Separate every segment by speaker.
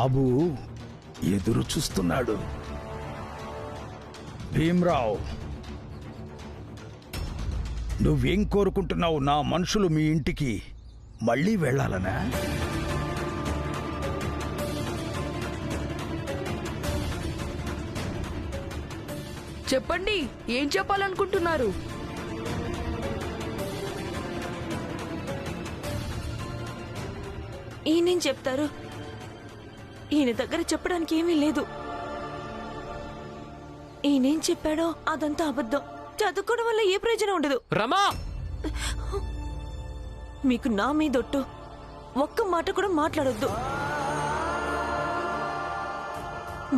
Speaker 1: బాబు ఎదురు చూస్తున్నాడు. భీమ్రావ్, నువ్వేం కోరుకుంటున్నావు? నా మనుషులు మీ ఇంటికి మళ్ళీ వెళ్ళాలనా?
Speaker 2: చెప్పండి, ఏం చెప్పాలనుకుంటున్నారు?
Speaker 3: ఈయనేం చెప్తారు? ఈయన దగ్గర చెప్పడానికి ఏమీ లేదు. ఈయనేం చెప్పాడో అదంతా అబద్ధం. చదువుకోవడం వల్ల ఏ ప్రయోజనం ఉండదు.
Speaker 4: రమా,
Speaker 3: మీకు నా మీదొట్టు, ఒక్క మాట కూడా మాట్లాడొద్దు.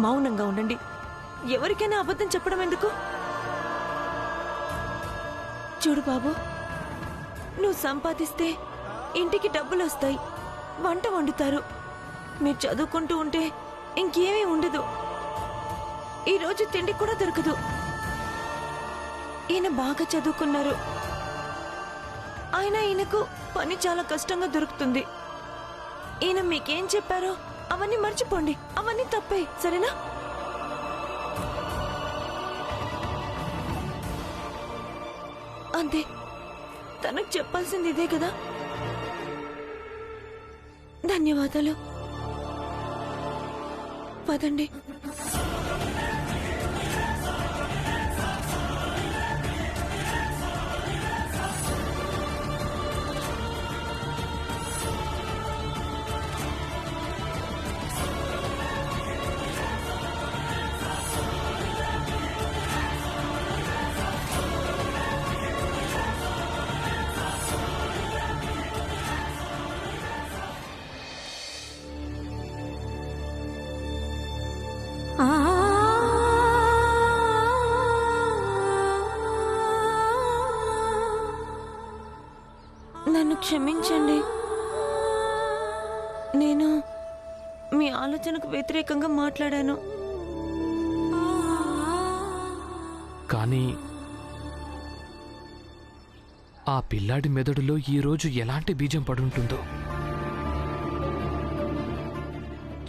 Speaker 3: మౌనంగా ఉండండి. ఎవరికైనా అబద్ధం చెప్పడం ఎందుకు? చూడు బాబు, నువ్వు సంపాదిస్తే ఇంటికి డబ్బులు వస్తాయి, వంట వండుతారు. మీరు చదువుకుంటూ ఉంటే ఇంకేమీ ఉండదు. ఈరోజు తిండి కూడా దొరకదు. ఈయన బాగా చదువుకున్నారు, అయినా ఈయనకు పని చాలా కష్టంగా దొరుకుతుంది. ఈయన మీకేం చెప్పారో అవన్నీ మర్చిపోండి. అవన్నీ తప్పే, సరేనా? అంతే, తనకు చెప్పాల్సింది ఇదే కదా. ధన్యవాదాలు. పదండి. నన్ను క్షమించండి. నేను మీ ఆలోచనకు వ్యతిరేకంగా మాట్లాడాను.
Speaker 4: కానీ ఆ పిల్లాడి మెదడులో ఈరోజు ఎలాంటి బీజం పడుంటుందో.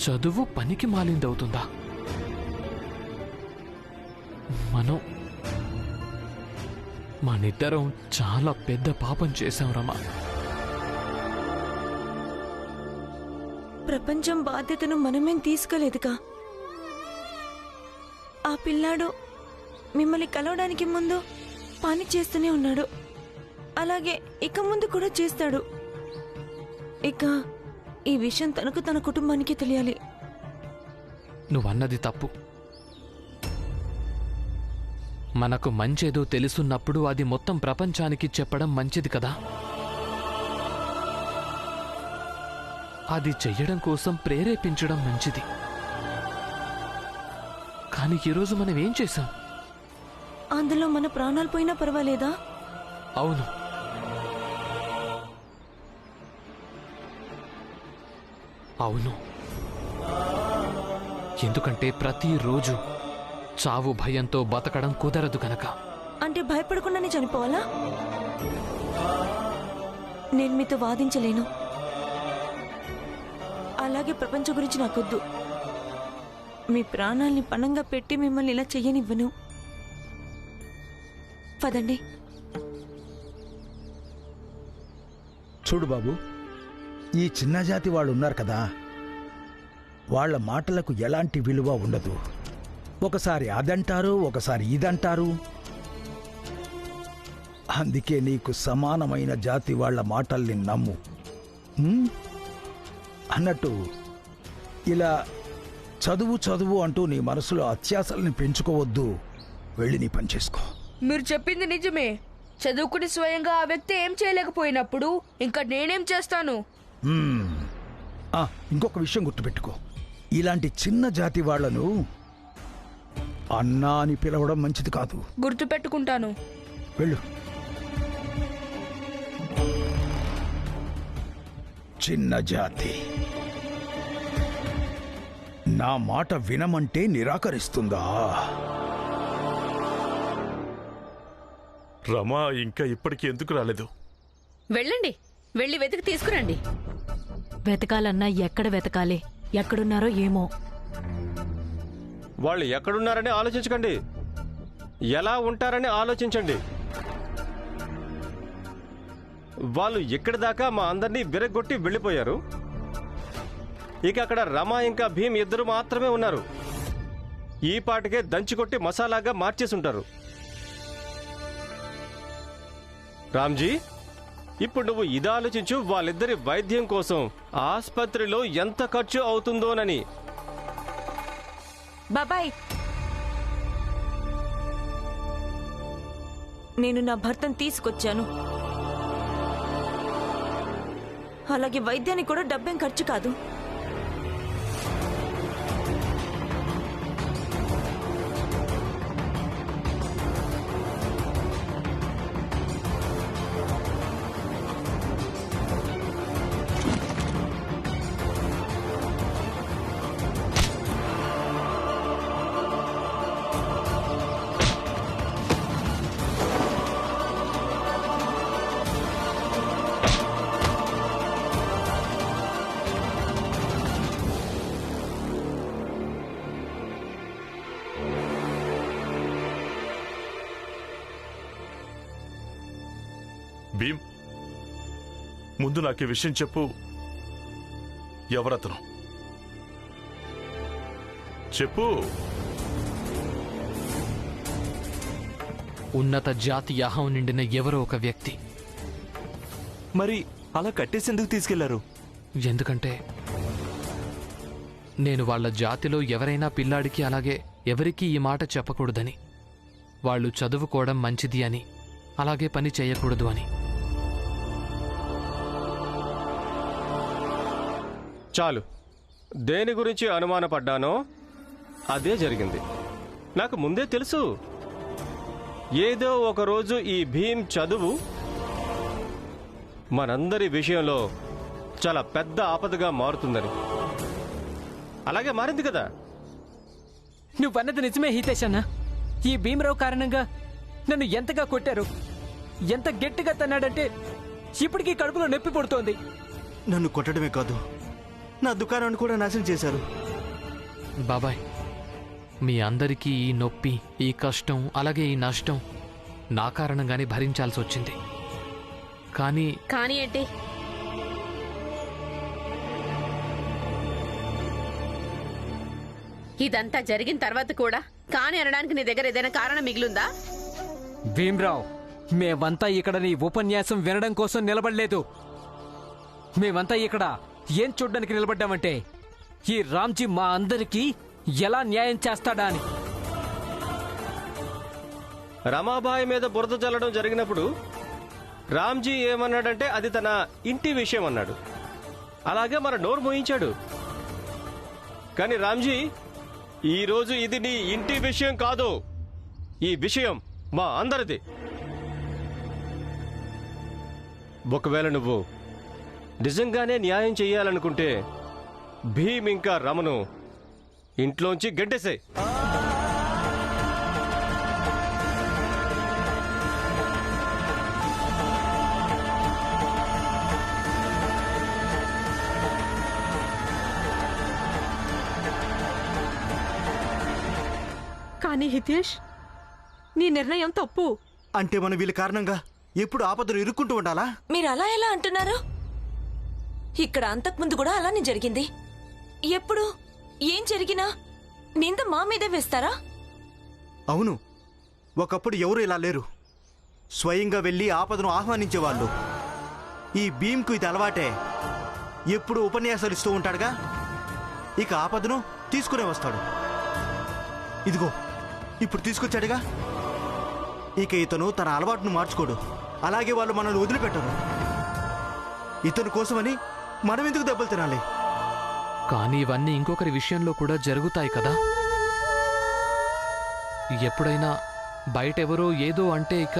Speaker 4: చదువు పనికి మాలిందవుతుందా? మనిద్దరం చాలా పెద్ద పాపం చేశాం రమా.
Speaker 3: ప్రపంచం బాధ్యతను మనమేం తీసుకోలేదుగా. ఆ పిల్లాడు మిమ్మల్ని కలవడానికి ముందు పని చేస్తూనే ఉన్నాడు, అలాగే ఇక ముందు కూడా చేస్తాడు. ఇక ఈ విషయం తనకు తన కుటుంబానికి తెలియాలి.
Speaker 4: నువ్వన్నది తప్పు. మనకు మంచేదో తెలుసున్నప్పుడు అది మొత్తం ప్రపంచానికి చెప్పడం మంచిది కదా. అది చెయ్యడం కోసం ప్రేరేపించడం మంచిది. కానీ ఈరోజు మనం ఏం చేశాం?
Speaker 3: అందులో మన ప్రాణాలు పోయినా పర్వాలేదా?
Speaker 4: అవును, అవును. ఎందుకంటే ప్రతిరోజు చావు భయంతో బతకడం కుదరదు గనక.
Speaker 3: అంటే భయపడకుండానే చనిపోవాలా? నేను మీతో వాదించలేను. అలాగే ప్రపంచం గురించి నాకొద్దు. మీ ప్రాణాల్ని పణంగా పెట్టి మిమ్మల్ని ఇలా చెయ్యనివ్వను. పదండి.
Speaker 1: చూడు బాబు, ఈ చిన్న జాతి వాళ్ళు ఉన్నారు కదా, వాళ్ళ మాటలకు ఎలాంటి విలువ ఉండదు. ఒకసారి అదంటారు, ఒకసారి ఇదంటారు. అందుకే నీకు సమానమైన జాతి వాళ్ళ మాటల్ని నమ్ము. అన్నట్టు ఇలా చదువు చదువు అంటూ నీ మనసులో అత్యాశల్ని పెంచుకోవద్దు. వెళ్ళి నీ పని చేసుకో.
Speaker 2: మీరు చెప్పింది నిజమే. చదువుకుని స్వయంగా ఆ వ్యక్తి ఏం చేయలేకపోయినప్పుడు ఇంకా నేనేం చేస్తాను?
Speaker 1: ఇంకొక విషయం గుర్తుపెట్టుకో, ఇలాంటి చిన్న జాతి వాళ్లను అన్నా అని పిలవడం మంచిది కాదు.
Speaker 2: గుర్తుపెట్టుకుంటాను.
Speaker 1: వెళ్ళు. చిన్న జాతి నా మాట వినమంటే నిరాకరిస్తుందా?
Speaker 5: రమా ఇంకా ఇప్పటికి ఎందుకు రాలేదు?
Speaker 6: వెళ్ళండి, వెళ్ళి వెతికి తీసుకురండి.
Speaker 7: వెతకాలన్నా ఎక్కడ వెతకాలి?
Speaker 6: ఎక్కడున్నారో ఏమో.
Speaker 7: వాళ్ళు ఎక్కడున్నారని ఆలోచించకండి, ఎలా ఉంటారని ఆలోచించండి. వాళ్ళు ఇక్కడి దాకా మా అందరినీ విరగొట్టి వెళ్ళిపోయారు. ఇక అక్కడ రమ ఇంకా భీమ్ ఇద్దరు మాత్రమే ఉన్నారు. ఈ పాటికే దంచికొట్టి మసాలాగా మార్చేసుంటారు. రామ్జీ, ఇప్పుడు నువ్వు ఇది ఆలోచించు, వాళ్ళిద్దరి వైద్యం కోసం ఆసుపత్రిలో ఎంత ఖర్చు అవుతుందోనని.
Speaker 3: బాబాయ్, నేను నా భర్తను తీసుకొచ్చాను. అలాగే వైద్యానికి కూడా డబ్బేం ఖర్చు కాదు.
Speaker 5: భీమ్, ముందు నాకు ఈ విషయం చెప్పు. ఎవరతను చెప్పు.
Speaker 4: ఉన్నత జాతి యాహం నిండిన ఎవరో ఒక వ్యక్తి.
Speaker 8: మరి అలా కట్టేసేందుకు తీసుకెళ్లారు?
Speaker 4: ఎందుకంటే నేను వాళ్ళ జాతిలో ఎవరైనా పిల్లాడికి అలాగే ఎవరికీ ఈ మాట చెప్పకూడదని, వాళ్ళు చదువుకోవడం మంచిది అని, అలాగే పని చేయకూడదు అని.
Speaker 7: చాలు, దేని గురించి అనుమానపడ్డానో అదే జరిగింది. నాకు ముందే తెలుసు, ఏదో ఒకరోజు ఈ భీమ్ చదువు మనందరి విషయంలో చాలా పెద్ద ఆపదగా మారుతుందని. అలాగే మారింది కదా.
Speaker 9: నువ్వన్నది నిజమే హితేష్ అన్న. ఈ భీమరావు కారణంగా నన్ను ఎంతగా కొట్టారు, ఎంత గట్టిగా తన్నాడంటే ఇప్పటికీ కడుపులో నొప్పి పుడుతోంది.
Speaker 8: నన్ను కొట్టడమే కాదు, నా దుకాణాన్ని కూడా నాశనం చేశారు.
Speaker 4: బాబాయ్, మీ అందరికీ ఈ నొప్పి, ఈ కష్టం, అలాగే ఈ నష్టం నా కారణంగానే భరించాల్సి వచ్చింది. కానీ
Speaker 6: కానీ ఏంటి? ఇదంతా జరిగిన తర్వాత కూడా కానీ అనడానికి నీ దగ్గర ఏదైనా కారణం మిగిలిందా?
Speaker 9: భీమరావు, మేమంతా ఇక్కడ నీ ఉపన్యాసం వినడం కోసం నిలబడలేదు. మేమంతా ఇక్కడ ఏం చూడ్డానికి నిలబడ్డామంటే ఈ రామ్జీ మా అందరికీ ఎలా న్యాయం చేస్తాడా అని.
Speaker 7: రమాబాయి మీద బురద చల్లడం జరిగినప్పుడు రామ్జీ ఏమన్నాడంటే అది తన ఇంటి విషయం అన్నాడు. అలాగే మన నోరు మోయించాడు. కానీ రామ్జీ, ఈరోజు ఇది నీ ఇంటి విషయం కాదు, ఈ విషయం మా అందరిది. ఒకవేళ నువ్వు నిజంగానే న్యాయం చెయ్యాలనుకుంటే భీమ్ ఇంకా రమను ఇంట్లోంచి గెంటేసే.
Speaker 6: కానీ హితేష్, నీ నిర్ణయం తప్పు.
Speaker 8: అంటే మనం వీళ్ళ కారణంగా ఎప్పుడు ఆపదలు ఇరుక్కుంటూ ఉండాలా?
Speaker 3: మీరు అలా ఎలా అంటున్నారు? ఇక్కడ అంతకుముందు కూడా అలానే జరిగింది. ఎప్పుడు ఏం జరిగినా నింద మా మీదే వేస్తారా?
Speaker 8: అవును, ఒకప్పుడు ఎవరు ఇలా లేరు. స్వయంగా వెళ్ళి ఆపదను ఆహ్వానించేవాళ్ళు. ఈ భీమ్కు ఇది అలవాటే. ఎప్పుడు ఉపన్యాసాలు ఇస్తూ ఉంటాడుగా, ఇక ఆపదను తీసుకునే వస్తాడు. ఇదిగో ఇప్పుడు తీసుకొచ్చాడుగా. ఇక ఇతను తన అలవాటును మార్చుకోడు. అలాగే వాళ్ళు మనల్ని వదిలిపెట్టరు. ఇతని కోసమని మనం ఎందుకు దెబ్బలు తినాలి?
Speaker 4: కానీ ఇవన్నీ ఇంకొకరి విషయంలో కూడా జరుగుతాయి కదా. ఎప్పుడైనా బయటెవరో ఏదో అంటే ఇక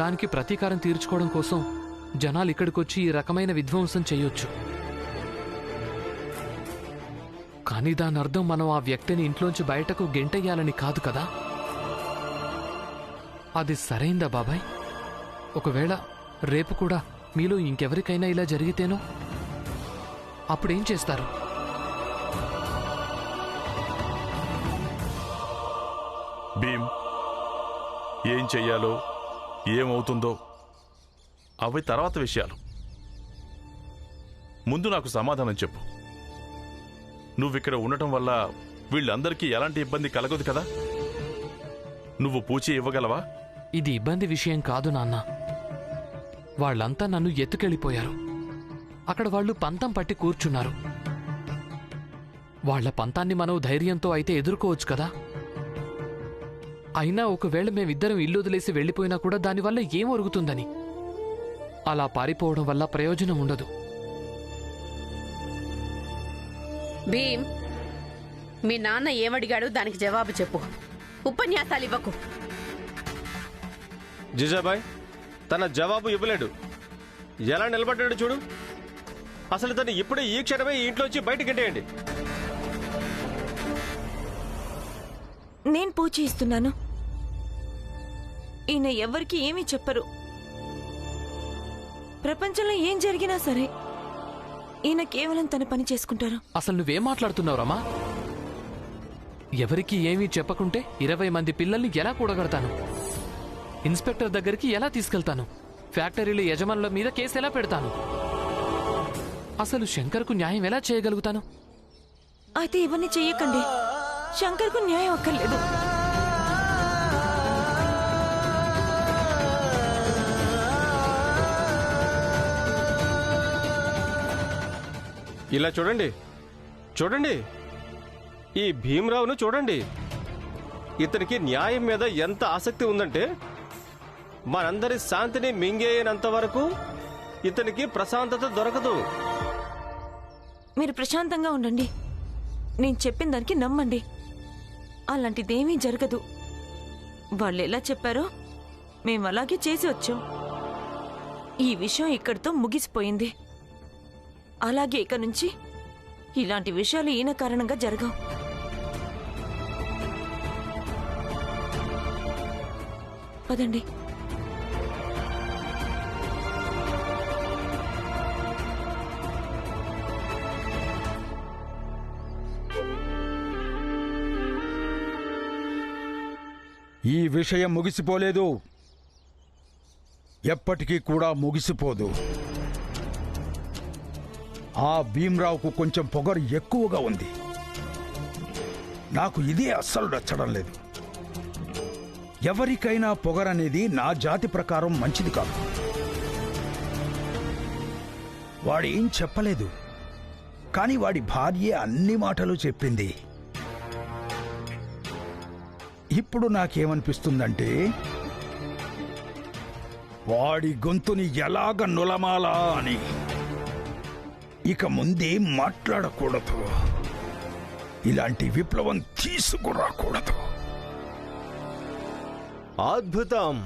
Speaker 4: దానికి ప్రతీకారం తీర్చుకోవడం కోసం జనాలు ఇక్కడికొచ్చి ఈ రకమైన విధ్వంసం చేయొచ్చు. కానీ దాని అర్థం మనం ఆ వ్యక్తిని ఇంట్లోంచి బయటకు గెంటెయ్యాలని కాదు కదా. అది సరైందా బాబాయ్? ఒకవేళ రేపు కూడా మీలో ఇంకెవరికైనా ఇలా జరిగితేనో అప్పుడేం చేస్తారు?
Speaker 5: భీమ్, ఏం చెయ్యాలో ఏమవుతుందో అవి తర్వాత విషయాలు. ముందు నాకు సమాధానం చెప్పు. నువ్విక్కడ ఉండటం వల్ల వీళ్ళందరికీ ఎలాంటి ఇబ్బంది కలగదు కదా? నువ్వు పూచి ఇవ్వగలవా?
Speaker 4: ఇది ఇబ్బంది విషయం కాదు నాన్న. వాళ్ళంతా నన్ను ఎత్తుకెళ్ళిపోయారు. అక్కడ వాళ్ళు పంతం పట్టి కూర్చున్నారు. వాళ్ల పంతాన్ని మనం ధైర్యంతో అయితే ఎదుర్కోవచ్చు కదా. అయినా ఒకవేళ మేమిద్దరం ఇల్లు వదిలేసి వెళ్ళిపోయినా కూడా దానివల్ల ఏం ఒరుగుతుందని. అలా పారిపోవడం వల్ల ప్రయోజనం ఉండదు.
Speaker 6: భీమ్, మీ నాన్న ఏమడిగాడు దానికి జవాబు చెప్పు. ఉపన్యాసాలు ఇవ్వకు.
Speaker 7: జిజాబాయ్ తన జవాబు ఇవ్వలేడు. ఎలా నిలబడ్డాడు చూడు. అసలు తను ఇప్పుడే ఈ క్షణమే ఈ ఇంట్లోంచి బయటికి గెంటేయండి.
Speaker 3: నేను పూజ ఇస్తున్నాను. ఈయన ఎవరికి ఏమీ చెప్పరు. ప్రపంచంలో ఏం జరిగినా సరే ఈయన కేవలం తన పని చేసుకుంటారు.
Speaker 4: అసలు నువ్వేం మాట్లాడుతున్నావురమ్మా? ఎవరికి ఏమీ చెప్పకుంటే 20 మంది పిల్లల్ని ఎలా కూడగడతాను? ఇన్స్పెక్టర్ దగ్గరికి ఎలా తీసుకెళ్తాను? ఫ్యాక్టరీల యజమానుల మీద కేసు ఎలా పెడతాను? అసలు శంకర్కు న్యాయం ఎలా చేయగలుగుతాను?
Speaker 3: అయితే ఇవన్నీ చెయ్యకండి. శంకర్కు న్యాయం అక్కర్లేదు.
Speaker 7: ఇలా చూడండి, చూడండి, ఈ భీమరావును చూడండి. ఇతనికి న్యాయం మీద ఎంత ఆసక్తి ఉందంటే మనందరి శాంతిని మింగేయనంత వరకు ఇతనికి ప్రశాంతత దొరకదు.
Speaker 3: మీరు ప్రశాంతంగా ఉండండి. నేను చెప్పిన దానికి నమ్మండి. అలాంటిదేమీ జరగదు. వాళ్ళు ఎలా చెప్పారో మేము అలాగే చేసి వచ్చాం. ఈ విషయం ఇక్కడితో ముగిసిపోయింది. అలాగే ఇక నుంచి ఇలాంటి విషయాలు ఈయన కారణంగా జరగవు. పదండి.
Speaker 1: ఈ విషయం ముగిసిపోలేదు, ఎప్పటికీ కూడా ముగిసిపోదు. ఆ భీమ్రావుకు కొంచెం పొగరు ఎక్కువగా ఉంది. నాకు ఇదే అస్సలు నచ్చడం లేదు. ఎవరికైనా పొగరనేది నా జాతి ప్రకారం మంచిది కాదు. వాడేం చెప్పలేదు, కానీ వాడి భార్య అన్ని మాటలు చెప్పింది. ఇప్పుడు నాకేమనిపిస్తుందంటే వాడి గొంతుని ఎలాగ నులమాలా అని. ఇక ముందేం మాట్లాడకూడదు. ఇలాంటి విప్లవం తీసుకురాకూడదు.
Speaker 7: అద్భుతం.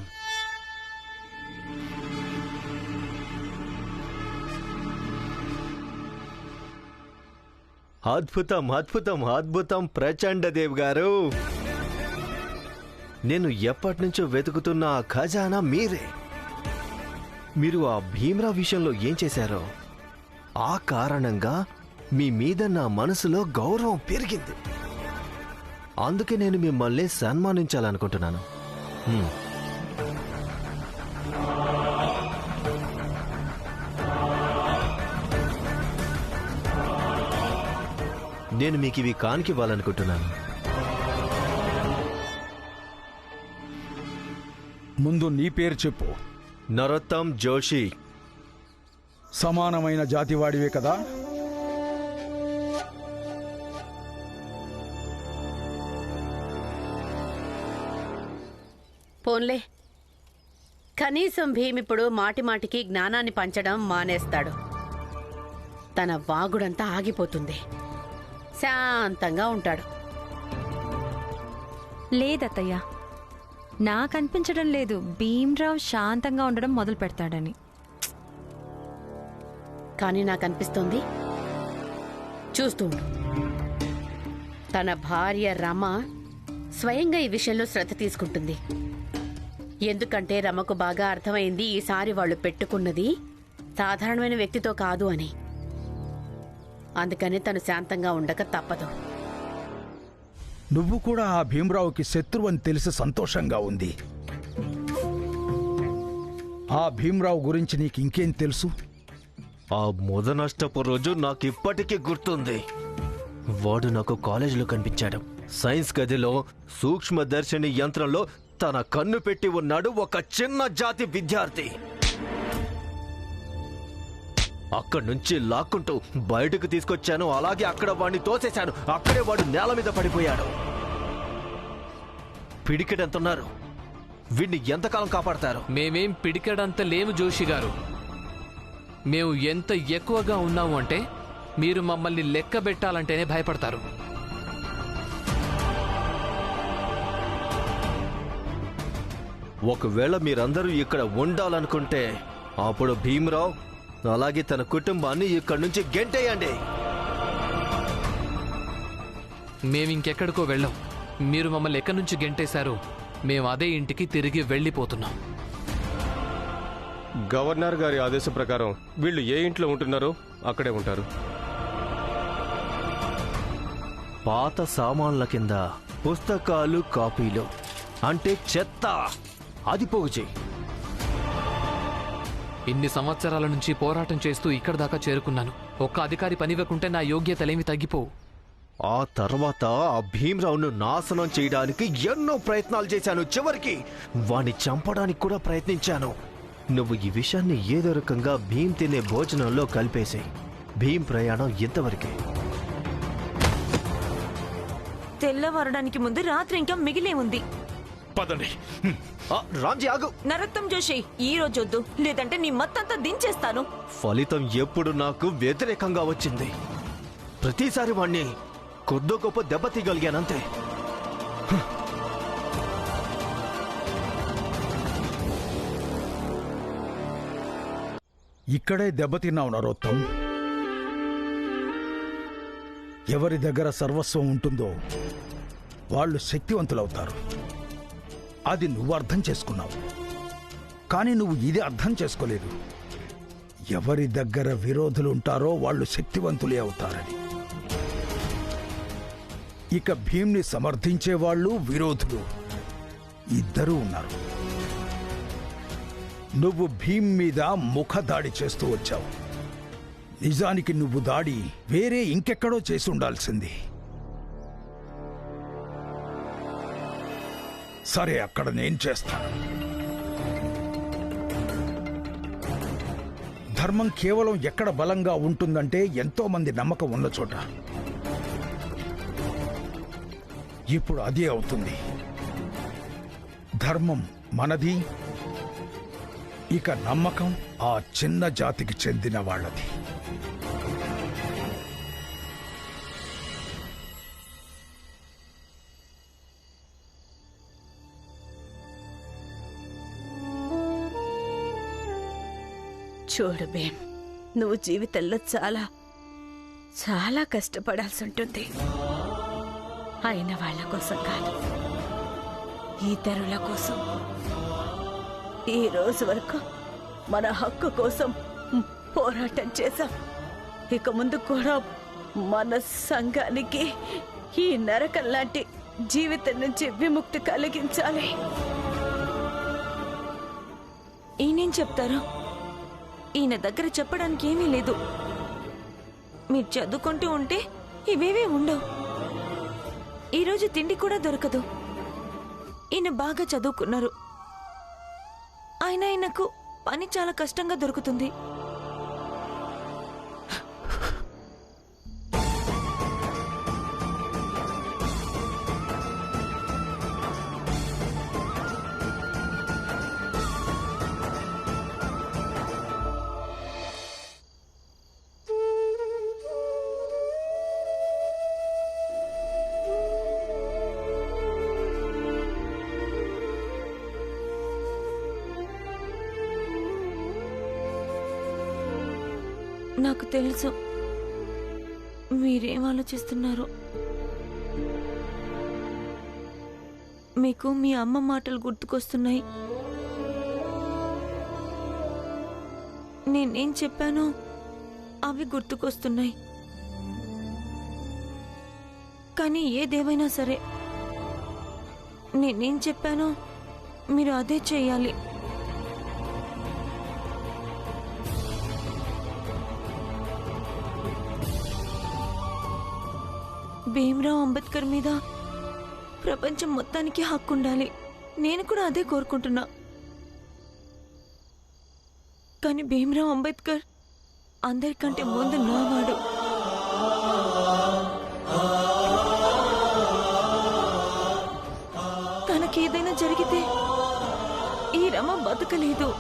Speaker 7: అద్భుతం, అద్భుతం, అద్భుతం ప్రచండదేవ్ గారు. నేను ఎప్పటినుంచో వెతుకుతున్న ఆ ఖజానా మీరే. మీరు ఆ భీమ్రావ్ విషయంలో ఏం చేశారో ఆ కారణంగా మీ మీద నా మనసులో గౌరవం పెరిగింది. అందుకే నేను మిమ్మల్ని సన్మానించాలనుకుంటున్నాను. నేను మీకు ఇవి కానికివ్వాలనుకుంటున్నాను.
Speaker 1: ముందు నీ పేరు చెప్పు.
Speaker 7: నరోత్తమ్ జోషి.
Speaker 1: సమానమైన జాతివాడివే కదా?
Speaker 6: పోన్లే, కనీసం భీమిప్పుడు మాటిమాటికి జ్ఞానాన్ని పంచడం మానేస్తాడు. తన వాగుడంతా ఆగిపోతుంది. శాంతంగా ఉంటాడు.
Speaker 10: లేదత్తయ్య, నాకనిపించడం లేదు భీమ్రావ్ శాంతంగా ఉండడం మొదలు పెడతాడని.
Speaker 6: కానీ నాకనిపిస్తోంది. చూస్తూ ఉండు. తన భార్య రమ స్వయంగా ఈ విషయంలో శ్రద్ధ తీసుకుంటుంది. ఎందుకంటే రమకు బాగా అర్థమైంది ఈసారి వాళ్ళు పెట్టుకున్నది సాధారణమైన వ్యక్తితో కాదు అని. అందుకని తను శాంతంగా ఉండక తప్పదు.
Speaker 1: నువ్వు కూడా ఆ భీమరావుకి శత్రువు అని తెలిసి సంతోషంగా ఉంది. ఆ భీమరావు గురించి నీకు ఇంకేం తెలుసు?
Speaker 7: ఆ మొదనష్టపు రోజు నాకు ఇప్పటికీ గుర్తుంది. వాడు నాకు కాలేజీలో కనిపించాడు. సైన్స్ గదిలో సూక్ష్మదర్శిని యంత్రంలో తన కన్ను పెట్టి ఉన్నాడు ఒక చిన్న జాతి విద్యార్థి. అక్కడి నుంచి లాక్కుంటూ బయటకు తీసుకొచ్చాను. అలాగే అక్కడ వాడిని తోసేశాను. అక్కడే వాడు నేల మీద పడిపోయాడు. పిడికెడంతున్నారు. వీడిని ఎంతకాలం కాపాడతారు?
Speaker 4: మేమేం పిడికడంత లేము జోషి గారు. మేము ఎంత ఎక్కువగా ఉన్నాము అంటే మీరు మమ్మల్ని లెక్క పెట్టాలంటేనే భయపడతారు.
Speaker 7: ఒకవేళ మీరందరూ ఇక్కడ ఉండాలనుకుంటే అప్పుడు భీమరావు అలాగే తన కుటుంబాన్ని ఇక్కడి నుంచి గెంటేయండి.
Speaker 4: మేమింకెక్కడికో వెళ్ళాం. మీరు మమ్మల్ని ఎక్కడి నుంచి గెంటేశారు. మేము అదే ఇంటికి తిరిగి వెళ్ళిపోతున్నాం.
Speaker 7: గవర్నర్ గారి ఆదేశం ప్రకారం వీళ్ళు ఏ ఇంట్లో ఉంటున్నారో అక్కడే ఉంటారు. పాత సామాన్ల కింద పుస్తకాలు, కాపీలు అంటే చెత్త, అది పోగు చేయి.
Speaker 4: ఇన్ని సంవత్సరాల నుంచి పోరాటం చేస్తూ ఇక్కడ దాకా చేరుకున్నాను. ఒక్క అధికారి పనివ్వకుంటే నా యోగ్యతలేమి తగ్గిపోవు.
Speaker 7: ఆ తర్వాత ఆ భీమరావును నాశనం చేయడానికి ఎన్నో ప్రయత్నాలు చేశాను. చివరికి వాణ్ణి చంపడానికి కూడా ప్రయత్నించాను. నువ్వు ఈ విషయాన్ని ఏదో రకంగా భీమ్ తినే భోజనంలో కలిపేసి భీమ్ ప్రయాణం ఇంతవరకే.
Speaker 3: తెల్లవారడానికి ముందు రాత్రి ఇంకా మిగిలే ఉంది.
Speaker 5: పదండి.
Speaker 7: రామ్జీ ఆగు.
Speaker 3: నరోత్తం జోషి, ఈ రోజు వద్దు, లేదంటే నీ మత్తంతా దించేస్తాను.
Speaker 7: ఫలితం ఎప్పుడు నాకు వ్యతిరేకంగా వచ్చింది. ప్రతిసారి వాణ్ణి కొద్దో గొప్ప దెబ్బతీయగలిగానంతే.
Speaker 1: ఇక్కడే దెబ్బతిన్నావు నరోత్తం. ఎవరి దగ్గర సర్వస్వం ఉంటుందో వాళ్ళు శక్తివంతులవుతారు. అది నువ్వు అర్థం చేసుకున్నావు. కానీ నువ్వు ఇది అర్థం చేసుకోలేదు. ఎవరి దగ్గర విరోధులు ఉంటారో వాళ్ళు శక్తివంతులే అవుతారని. ఇక భీమ్ని సమర్థించే వాళ్ళు, విరోధులు ఇద్దరూ ఉన్నారు. నువ్వు భీమ్ మీద ముఖదాడి చేస్తూ వచ్చావు. నిజానికి నువ్వు దాడి వేరే ఇంకెక్కడో చేసి ఉండాల్సింది. సరే, అక్కడ నేను చేస్తాను. ధర్మం కేవలం ఎక్కడ బలంగా ఉంటుందంటే ఎంతో మంది నమ్మకం ఉన్న చోట. ఇప్పుడు అదే అవుతుంది. ధర్మం మనది, ఇక నమ్మకం ఆ చిన్న జాతికి చెందిన వాళ్ళది.
Speaker 6: చూడు భీమ్, నువ్వు జీవితంలో చాలా చాలా కష్టపడాల్సి ఉంటుంది. అయిన వాళ్ళ కోసం కాదు, ఇతరుల కోసం. ఈ రోజు వరకు మన హక్కు కోసం పోరాటం చేశాం. ఇక ముందు కూడా మన సంఘానికి ఈ నరకం లాంటి జీవితం నుంచి విముక్తి కలిగించాలి.
Speaker 3: ఈయనేం చెప్తారు? ఈయన దగ్గర చెప్పడానికి ఏమీ లేదు. మీరు చదువుకుంటూ ఉంటే ఇవేవీ ఉండవు. ఈరోజు తిండి కూడా దొరకదు. ఈయన బాగా చదువుకున్నారు. ఆయనకు పని చాలా కష్టంగా దొరుకుతుంది. నాకు తెలుసు మీరేం ఆలోచిస్తున్నారు. మీకు మీ అమ్మ మాటలు గుర్తుకొస్తున్నాయి. నేనేం చెప్పానో అవి గుర్తుకొస్తున్నాయి. కానీ ఏదేమైనా సరే నేనేం చెప్పానో మీరు అదే చేయాలి. భీమ్రావ్ అంబేద్కర్ మీద ప్రపంచం మొత్తానికి హక్కు ఉండాలి. నేను కూడా అదే కోరుకుంటున్నా. కానీ భీమ్రావ్ అంబేద్కర్ అందరికంటే ముందు నావాడు. తనకేదైనా జరిగితే ఈ రమ బతకలేదు.